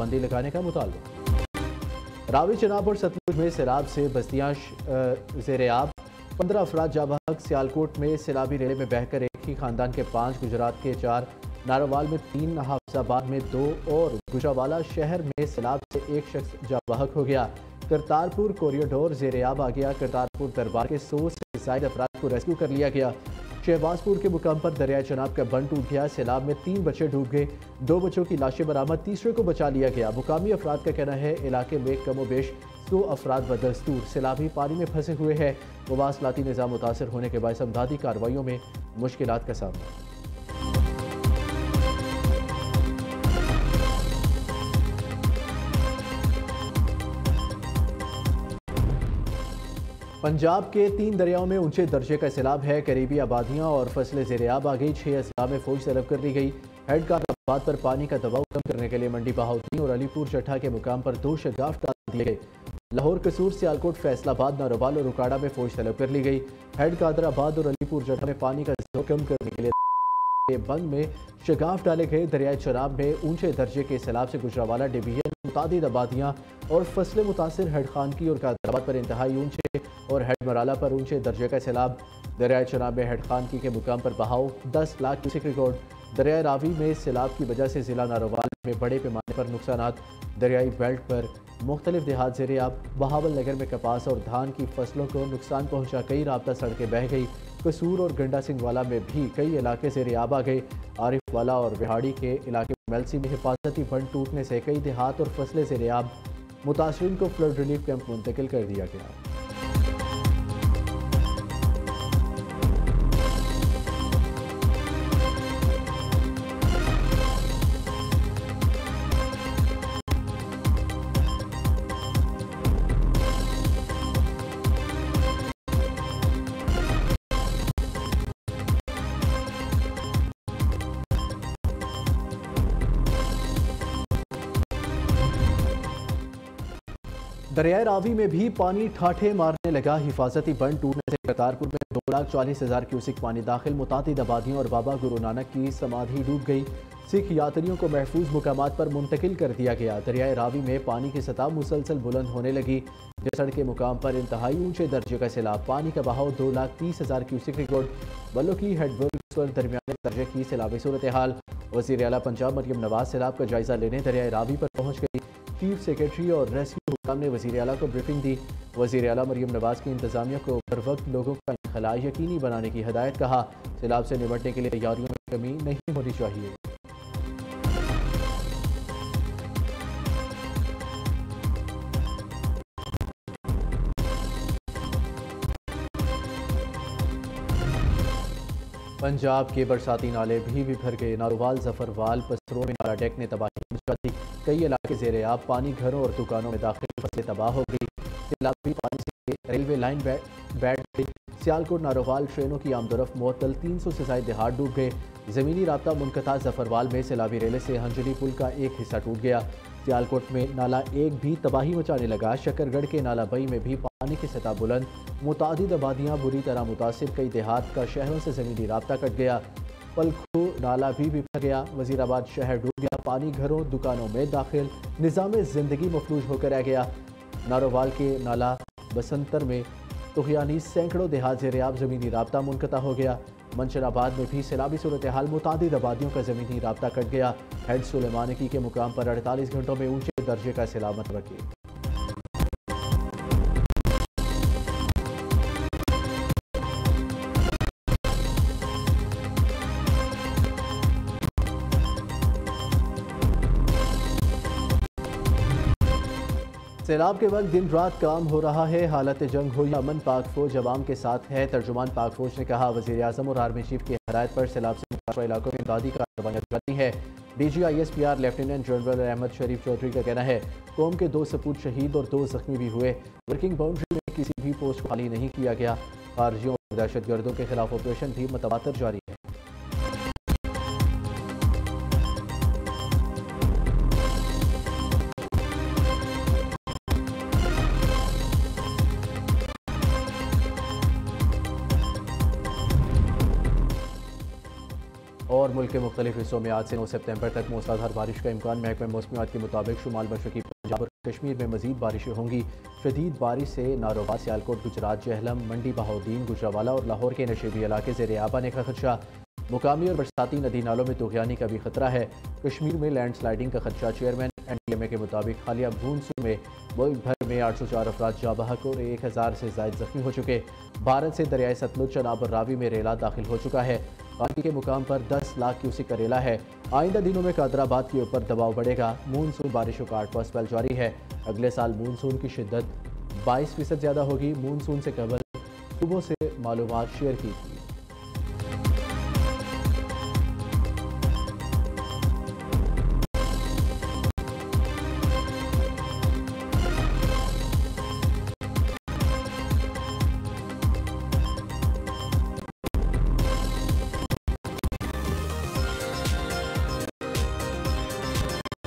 पाबंदी लगाने का मुतालबा। रावी, चनाब और सतलुज में सैलाब से बस्तियां ज़ेर-ए-आब, 15 अफराद जाँ बहक। सियालकोट में सैलाबी रेले में बहकर एक ही खानदान के 5, गुजरात के 4, नारोवाल में 3, हाफिजाबाद में 2 और गुजरावाला शहर में सैलाब से एक शख्स जाँ बहक हो गया। करतारपुर कॉरिडोर ज़ेर-ए-आब आ गया। करतारपुर दरबार के 100 से ज़ायद अफराद को रेस्क्यू कर लिया गया। शहबाजपुर के मुकाम पर दरिया चनाब का बंद टूट गया। सैलाब में 3 बच्चे डूब गए, 2 बच्चों की लाशें बरामद, तीसरे को बचा लिया गया। मुकामी अफराद का कहना है इलाके में कमोबेश 100 अफराद बदस्तूर सैलाबी पानी में फंसे हुए हैं। मवासलाती निज़ाम मुतासर होने के बायस इमदादी कार्रवाइयों में मुश्किलात का सामना। पंजाब के 3 दरियाओं में ऊंचे दर्जे का सैलाब है। करीबी आबादियां और फसलें ज़ेर-ए-आब आ गई। 6 अजला में फौज तलब कर दी गई। हेडकाबाद पर पानी का दबाव कम करने के लिए मंडी बहाउद्दीन और अलीपुर चट्ठा के मुकाम पर 2 शगाफ डाल दिए गए। लाहौर, कसूर, सियालकोट, फैसलाबाद, नारोवाल और उकाड़ा में फौज तलब कर ली गई। हेडकादराबाद और अलीपुर चट्ठा में पानी का दबाव कम करने के लिए बंद में शगाफ डाले गए। दरियाए चनाब में ऊंचे दर्जे के सैलाब से गुजरावाला, डिवीजन, मुतादिद आबादियां और फसलें मुतासिर। हेड खानकी और कादराबाद पर इंतहाई ऊंचे और हेड मराला पर ऊंचे दर्जे का सैलाब। दरियाए चनाब में हेड खानकी के मुकाम पर बहाव 10 लाख क्यूसेक रिकॉर्ड। दरियाए रावी में सैलाब की वजह से जिला नारोवाल में बड़े पैमाने पर नुकसानात। दरियाई बेल्ट पर मुख्तलिफ देहात ज़ेर-ए-आब। बहावल नगर में कपास और धान की फसलों को नुकसान पहुंचा, कई राब्ता सड़कें बह गई। कसूर और गंडा सिंह वाला में भी कई इलाके ज़ेर-ए-आब आ गए। आरिफ वाला और विहाड़ी के इलाके मेलसी में हिफाजती बंद टूटने से कई देहात और फसलें ज़ेर-ए-आब। मुतासरीन को फ्लड रिलीफ कैंप मुंतकिल कर दिया गया। दरियाए रावी में भी पानी ठाठे मारने लगा। हिफाजती बंद टूटने से करतारपुर में 2,40,000 क्यूसिक पानी दाखिल। मुतादिद आबादियों और बाबा गुरु नानक की समाधि डूब गई। सिख यात्रियों को महफूज मुकामात पर मुंतकिल कर दिया गया। दरियाए रावी में पानी की सतह मुसलसल बुलंद होने लगी। जसड़ के मुकाम पर इंतहाई ऊंचे दर्जे का सैलाब। पानी का बहाव 2,30,000 क्यूसिक रिकॉर्ड। बल्लो की हेडवर्क पर दरमियाने दर्जे की सैलाबी सूरत हाल। वज़ीर आला पंजाब मरियम नवाज सैलाब का जायजा लेने दरियाए रावी पर पहुंच गई। चीफ सेक्रेटरी और रेस्क्यू हुकाम ने वज़ीर आला को ब्रीफिंग दी। वज़ीर आला मरियम नवाज की इंतजामिया को बर वक्त लोगों का इंखला यकीनी बनाने की हिदायत। कहा, सैलाब से निपटने के लिए तैयारियों में कमी नहीं होनी चाहिए। पंजाब के बरसाती नाले भी भर गए। नारोवाल, जफरवाल, पसरों में नाला डेक ने तबाही मचा दी। कई इलाके ज़ेर-ए-आब। पानी घरों और दुकानों में दाखिल, फसलें तबाह हो गई। सैलाबी पानी से रेलवे लाइन बैठ गई। सियालकोट नारोवाल ट्रेनों की आमदोरफ्त मुअत्तल, 300 से ज़ायद देहात डूब गए। ज़मीनी राब्ता मुनक़ता। जफरवाल में सैलाबी रेले से हंजली पुल का एक हिस्सा टूट गया। सियालकोट में नाला एक भी तबाही मचाने लगा। शकरगढ़ के नाला बई में भी पानी की सतह बुलंद। मुतादिद आबादियाँ बुरी तरह मुतासिर। कई देहात का शहरों से ज़मीनी राब्ता कट गया। पलखू नाला भी बिखर गया। वज़ीराबाद शहर डूब गया। पानी घरों दुकानों में दाखिल। निज़ाम ज़िंदगी मफलूज होकर रह गया। नारोवाल के नाला बसंतर में तुग़यानी सैकड़ों देहात ज़ेर-ए-आब। ज़मीनी राब्ता मुनक़ता हो गया। मंशराबाद में भी सैलाबी सूरत हाल। मुतादिद आबादियों का ज़मीनी राब्ता कट गया। हेड सुलेमानकी के मुकाम पर 48 घंटों में ऊंचे दर्जे का सैलाब मतवक्की। सैलाब के वक्त दिन रात काम हो रहा है। हालत जंग हुई अमन। पाक फौज अवाम के साथ है। तर्जुमान पाक फौज ने कहा, वज़ीर आज़म और आर्मी चीफ की हिदायत पर सैलाब से मुतासरा इलाकों में इमदादी कार्रवाइयाँ जारी है। DGISPR लेफ्टिनेंट जनरल अहमद शरीफ चौधरी का कहना है, कौम के 2 सपूत शहीद और 2 जख्मी भी हुए। वर्किंग बाउंड्री में किसी भी पोस्ट को खाली नहीं किया गया। खारजियों और दहशतगर्दों के खिलाफ ऑपरेशन भी मतवातर जारी है। और मुल्क के मुख्तलिफ हिस्सों में आज से 9 सितंबर तक मूसलाधार बारिश का इम्कान। महकमा मौसमियात के मुताबिक शुमाल मशरकी पंजाब और कश्मीर में मजीद बारिशें होंगी। शदीद बारिश से नारोबा, सियालकोट, गुजरात, जेहलम, मंडी बहाउद्दीन, गुजरावाला और लाहौर के नशेबी इलाके ज़ेर आब आने का खदशा। मुकामी और बरसाती नदी नालों में तूफ़ानी का भी खतरा है। कश्मीर में लैंड स्लाइडिंग का खदशा। चेयरमैन NDMA के मुताबिक हालिया मानसून में मुल्क भर में 804 अफराद जाँ बहक और 1000 से ज़ायद जख्मी हो चुके। भारत से दरियाए सतलुज, चनाब और रावी में रेला दाखिल हो चुका है। पानी के मुकाम पर 10 लाख क्यूसिक का रेला है। आइंदा दिनों में कादराबाद के ऊपर दबाव बढ़ेगा। मानसून बारिशों का 8वां स्पेल जारी है। अगले साल मानसून की शिद्दत 22% ज़्यादा होगी। मानसून से कबल सूबों से मालूमात शेयर की।